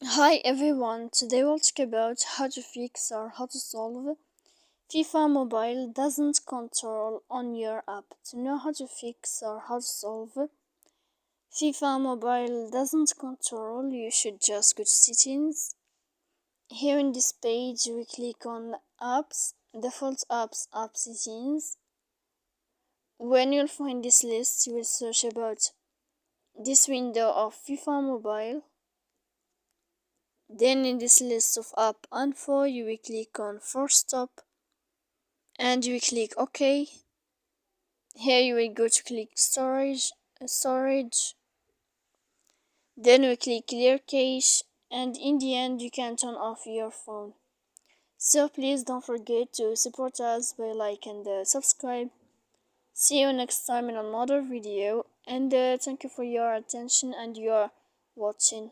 Hi everyone, today we'll talk about how to fix or how to solve FIFA Mobile doesn't control on your app. To know how to fix or how to solve FIFA Mobile doesn't control, you should just go to settings. Here in this page we click on apps, default apps, app settings. When you'll find this list, you will search about this window of FIFA Mobile. Then in this list of app info, you will click on force stop and you will click OK. Here you will go to click storage. Then we click clear cache, and in the end you can turn off your phone. So please don't forget to support us by like and subscribe. See you next time in another video, and thank you for your attention and your watching.